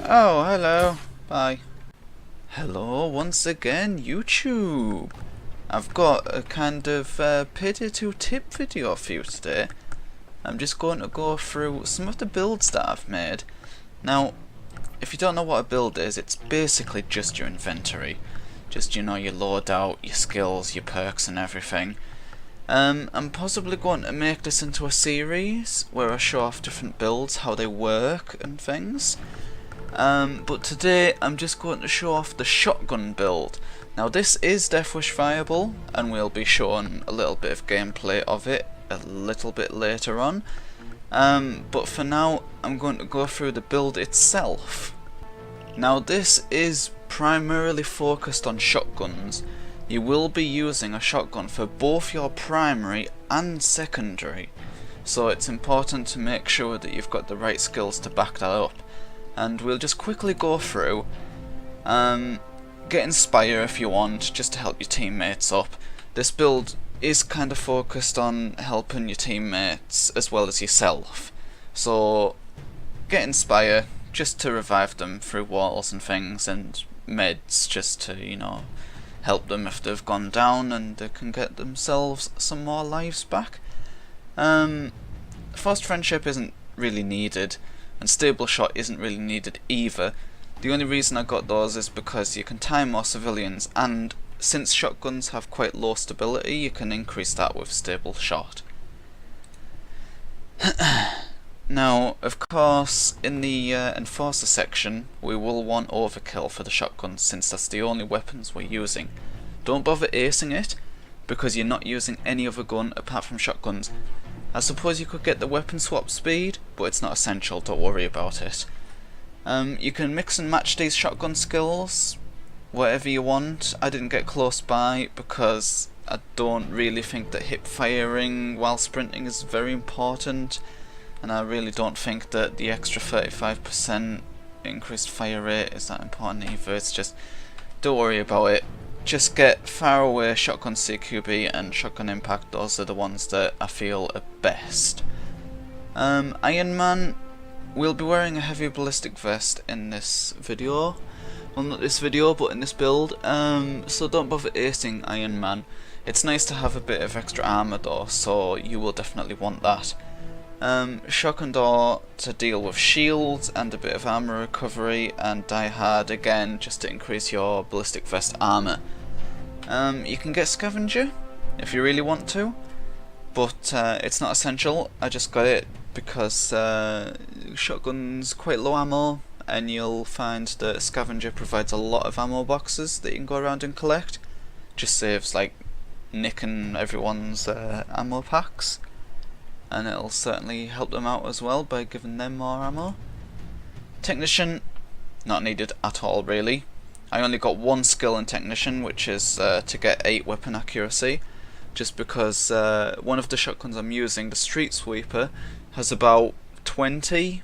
Oh, hello. Bye. Hello once again, YouTube. I've got a kind of Payday2 tip video for you today. I'm just going to go through some of the builds that I've made. Now, if you don't know what a build is, it's basically just your inventory. Just, you know, your loadout, your skills, your perks and everything. I'm possibly going to make this into a series where I show off different builds, how they work and things. But today I'm just going to show off the shotgun build. Now this is Death Wish viable, and we'll be showing a little bit of gameplay of it a little bit later on. But for now I'm going to go through the build itself. Now this is primarily focused on shotguns. You will be using a shotgun for both your primary and secondary, so it's important to make sure that you've got the right skills to back that up. And we'll just quickly go through, get Inspire if you want, just to help your teammates up. This build is kind of focused on helping your teammates as well as yourself. So get Inspire just to revive them through walls and things, and meds just to, you know, help them if they've gone down and they can get themselves some more lives back. Forced Friendship isn't really needed, and Stable Shot isn't really needed either. The only reason I got those is because you can time more civilians, and since shotguns have quite low stability, you can increase that with Stable Shot. Now, of course, in the Enforcer section, we will want Overkill for the shotguns, since that's the only weapons we're using. Don't bother acing it, because you're not using any other gun apart from shotguns. I suppose you could get the weapon swap speed, but it's not essential, don't worry about it. You can mix and match these shotgun skills, whatever you want. I didn't get close by because I don't really think that hip firing while sprinting is very important, and I really don't think that the extra 35% increased fire rate is that important either. It's just, don't worry about it. Just get far away shotgun CQB and shotgun impact. Those are the ones that I feel are best. Iron Man will be wearing a heavy ballistic vest in this video. Well, not this video, but in this build. So don't bother acing Iron Man. It's nice to have a bit of extra armor though, so you will definitely want that. Shotgun Door to deal with shields and a bit of armor recovery, and Die Hard again just to increase your ballistic vest armor. You can get Scavenger if you really want to, but it's not essential. I just got it because shotgun's quite low ammo, and you'll find that Scavenger provides a lot of ammo boxes that you can go around and collect. Just saves like nicking everyone's ammo packs, and it'll certainly help them out as well by giving them more ammo. Technician, not needed at all really. I only got one skill in Technician, which is to get 8 weapon accuracy, just because one of the shotguns I'm using, the Street Sweeper, has about 20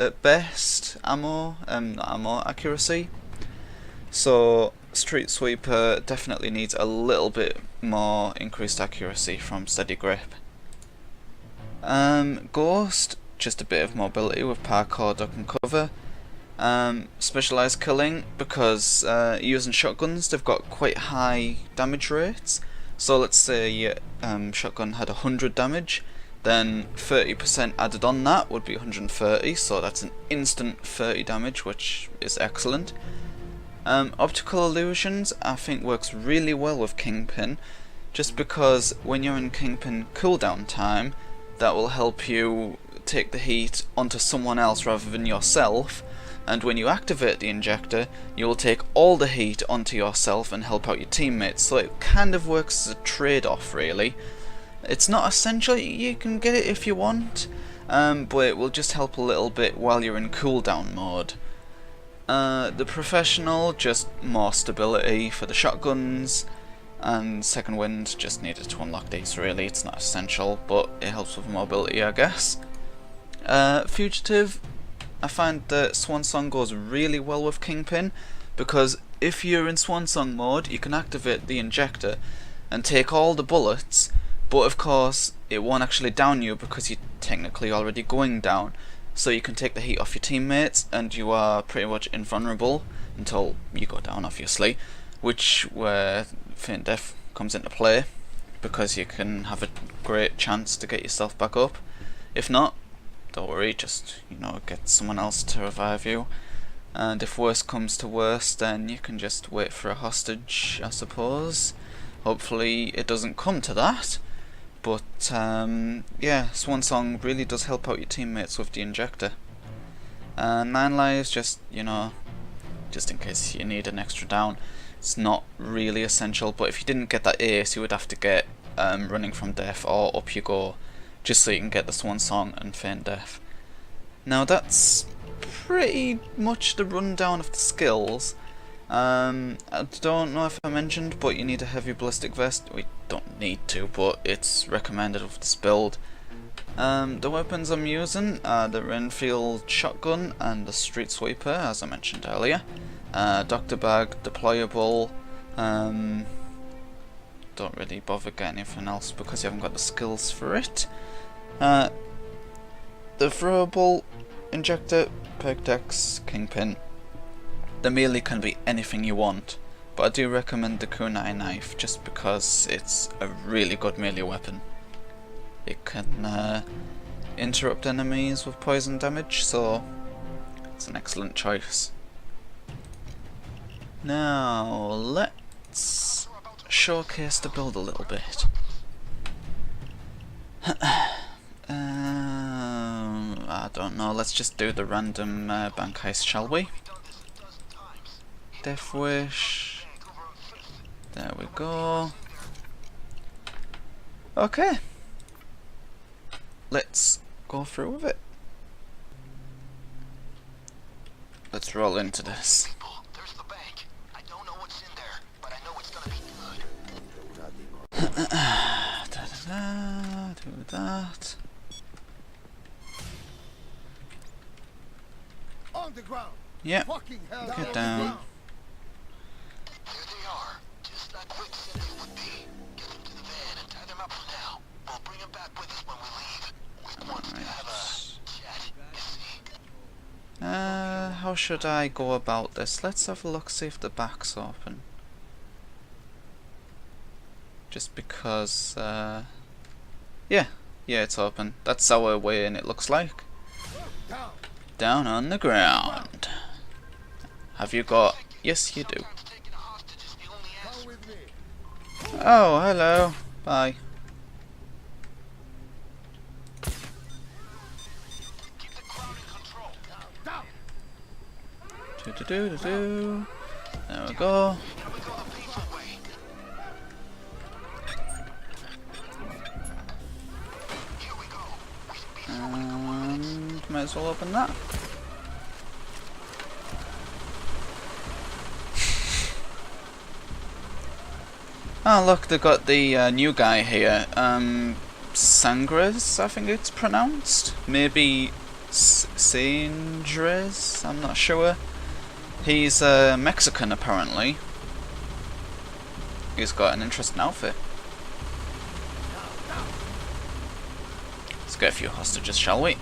at best ammo accuracy. So Street Sweeper definitely needs a little bit more increased accuracy from Steady Grip. Ghost, just a bit of mobility with parkour, duck and cover. Specialized killing, because using shotguns they've got quite high damage rates. So let's say shotgun had 100 damage, then 30% added on that would be 130, so that's an instant 30 damage, which is excellent. Optical illusions I think works really well with Kingpin, just because when you're in Kingpin cooldown time, that will help you take the heat onto someone else rather than yourself, and when you activate the injector, you will take all the heat onto yourself and help out your teammates, so it kind of works as a trade-off really. It's not essential, you can get it if you want, but it will just help a little bit while you're in cooldown mode. The Professional, just more stability for the shotguns, and Second Wind just needed to unlock these really. It's not essential, but it helps with mobility I guess. Fugitive, I find that Swan Song goes really well with Kingpin, because if you're in Swan Song mode you can activate the injector and take all the bullets, but of course it won't actually down you because you're technically already going down. so you can take the heat off your teammates, and you are pretty much invulnerable until you go down, obviously, which where feign death comes into play, because you can have a great chance to get yourself back up. If not, don't worry, just, you know, get someone else to revive you. And if worse comes to worse, then you can just wait for a hostage, I suppose. Hopefully it doesn't come to that. But yeah, Swan Song really does help out your teammates with the injector. 9 lives, just, you know, just in case you need an extra down. It's not really essential, but if you didn't get that ace, you would have to get running from death or up you go, just so you can get the Swan Song and feign death. Now that's pretty much the rundown of the skills. I don't know if I mentioned, but you need a heavy ballistic vest. We don't need to, but it's recommended with this build. The weapons I'm using are the Renfield shotgun and the street sweeper, as I mentioned earlier. Doctor bag, deployable. Don't really bother getting anything else because you haven't got the skills for it. The throwable injector, Payday2, kingpin. The melee can be anything you want, but I do recommend the kunai knife just because it's a really good melee weapon. It can interrupt enemies with poison damage, so it's an excellent choice. Now let's showcase the build a little bit. I don't know, let's just do the random bank heist, shall we? Death Wish. There we go. Okay. Let's go through with it. Let's roll into this. Do that. On the ground. Yep. Get down. How should I go about this? Let's have a look, see if the back's open. Just because, yeah, it's open. That's our way in, it looks like. Down on the ground. Have you got... Yes, you do. Oh, hello. Bye. Do. There we go. And might as well open that. Oh look, they got the new guy here. Sangres, I think it's pronounced. Maybe Sangres, I'm not sure. He's Mexican apparently. He's got an interesting outfit. Let's get a few hostages, shall we?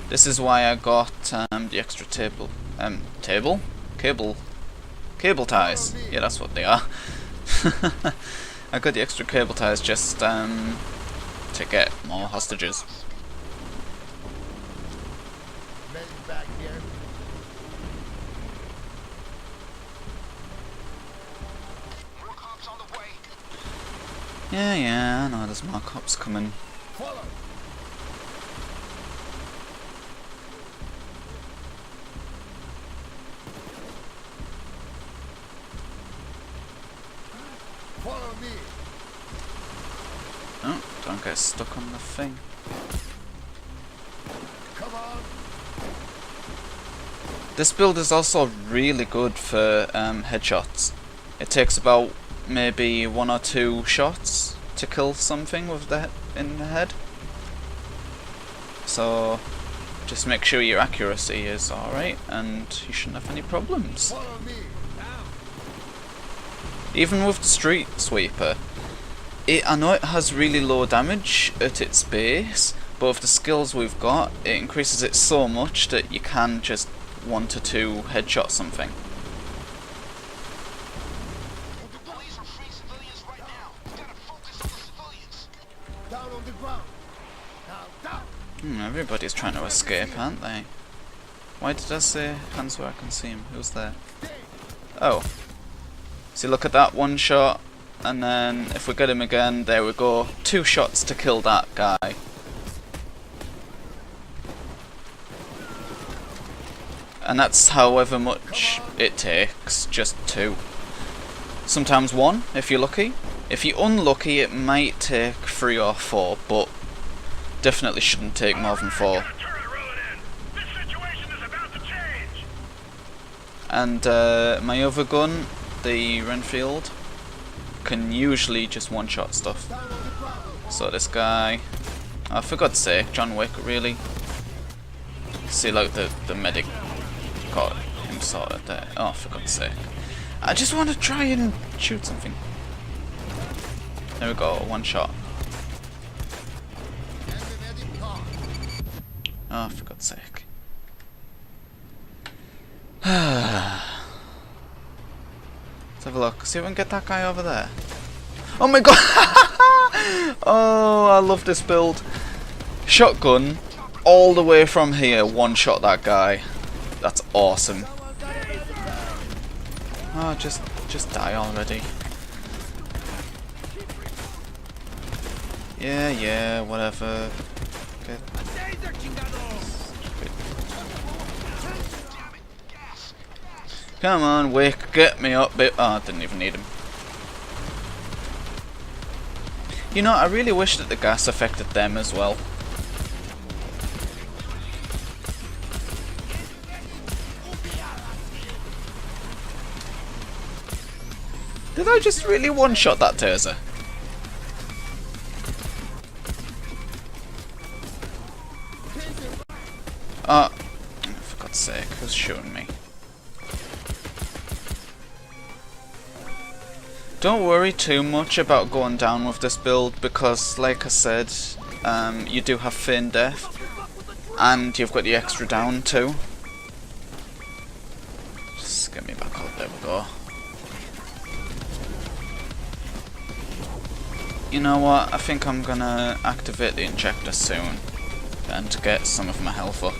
This is why I got the extra cable ties. Yeah, that's what they are. I got the extra cable ties just to get more hostages. Yeah, I know there's more cops coming. Follow me. Oh, don't get stuck on the thing. Come on. This build is also really good for headshots. It takes about maybe 1 or 2 shots to kill something with in the head. So just make sure your accuracy is alright and you shouldn't have any problems. Follow me. Even with the street sweeper, I know it has really low damage at its base, but with the skills we've got, it increases it so much that you can just 1 to 2 headshot something. Police are free civilians right now. We gotta focus on the civilians. Down on the ground. Now down. Everybody's trying to escape, aren't they? Why did I say hands where I can see him? Who's there? Oh. See, look at that, 1 shot. And then, if we get him again, there we go. 2 shots to kill that guy. And that's however much it takes, just 2. Sometimes 1, if you're lucky. If you're unlucky, it might take 3 or 4, but definitely shouldn't take more than 4. And my other gun, the Renfield, can usually just 1-shot stuff. So this guy, oh, for God's sake, John Wick, really? See, like the medic got him sorted there. Oh, for God's sake! I just want to try and shoot something. There we go, 1 shot. Oh, for God's sake! Let's have a look. See if we can get that guy over there. Oh my god! Oh, I love this build. Shotgun, all the way from here, 1-shot that guy. That's awesome. Oh, just die already. Yeah, whatever. Get. Come on, Wick, get me up, bit. Oh, I didn't even need him. You know, I really wish that the gas affected them as well. Did I just really 1-shot that taser? Oh, for God's sake, who's shooting me? Don't worry too much about going down with this build because, like I said, you do have feign death and you've got the extra down too. Just get me back up, there we go. You know what, I think I'm gonna activate the injector soon and get some of my health up.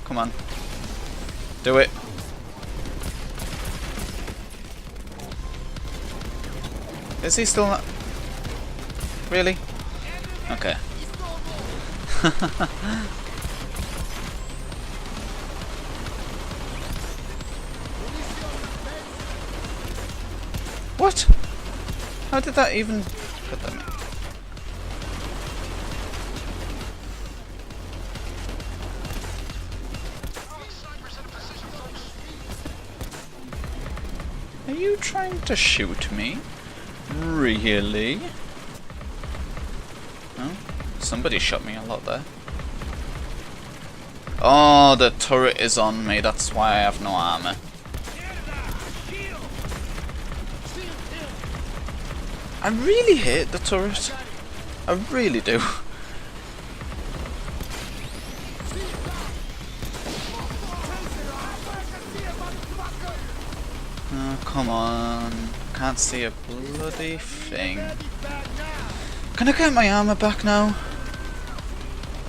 Come on. Do it. Is he still not? Really? Okay. What? How did that even put them in? Are you trying to shoot me? Really? Oh, somebody shot me a lot there. Oh, the turret is on me, that's why I have no armor. I really hate the turret. I really do. Oh, come on. Can't see a bloody thing. Can I get my armor back now?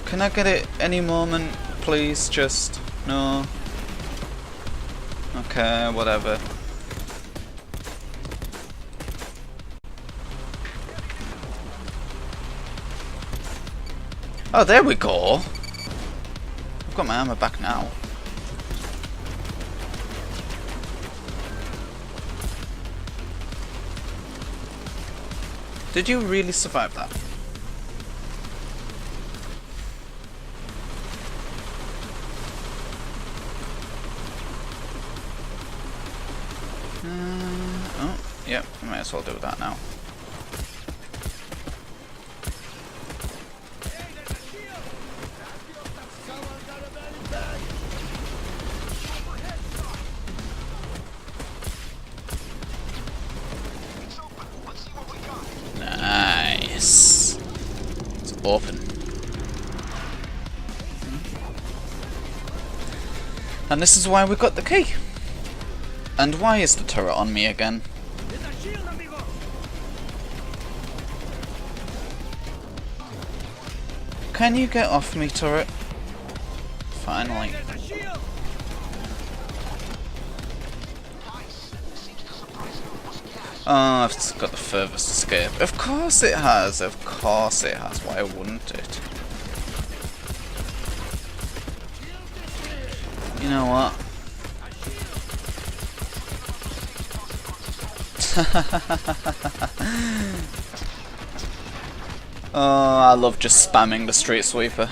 Can I get it any moment, please? Just no. Okay, whatever. Oh, there we go. I've got my armor back now. Did you really survive that? Oh, yep, I might as well do that now. Nice. And this is why we got the key. And why is the turret on me again? Can you get off me, turret? Finally. Oh, I've got the furthest escape. Of course it has. Of course it has. Why wouldn't it? You know what? Oh, I love just spamming the street sweeper.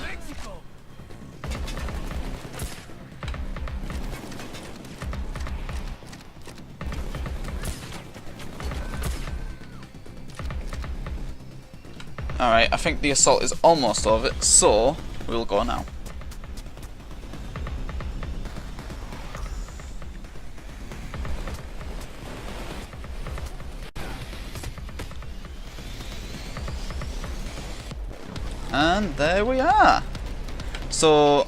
Alright, I think the assault is almost over, so we'll go now. And there we are. So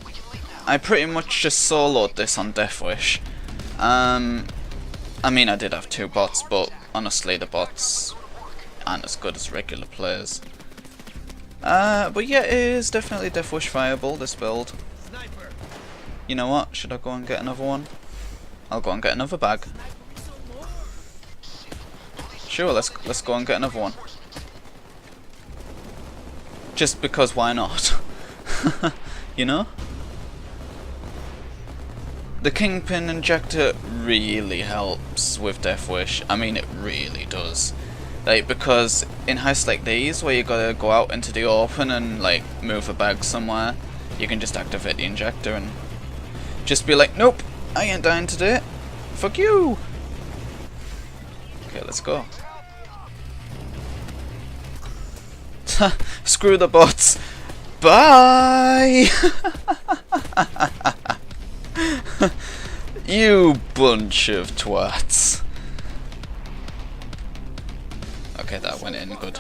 I pretty much just soloed this on Death Wish. I mean, I did have 2 bots, but honestly the bots aren't as good as regular players. But yeah, it is definitely Death Wish viable, this build. You know what? Should I go and get another one? I'll go and get another bag. Sure, let's go and get another one. Just because why not? You know? The kingpin injector really helps with Death Wish. I mean, it really does. Like, because in heists like these, where you gotta go out into the open and like move a bag somewhere, you can just activate the injector and just be like, nope, I ain't dying today. Fuck you. Okay, let's go. Screw the bots. Bye. You bunch of twats. Okay, that went in good.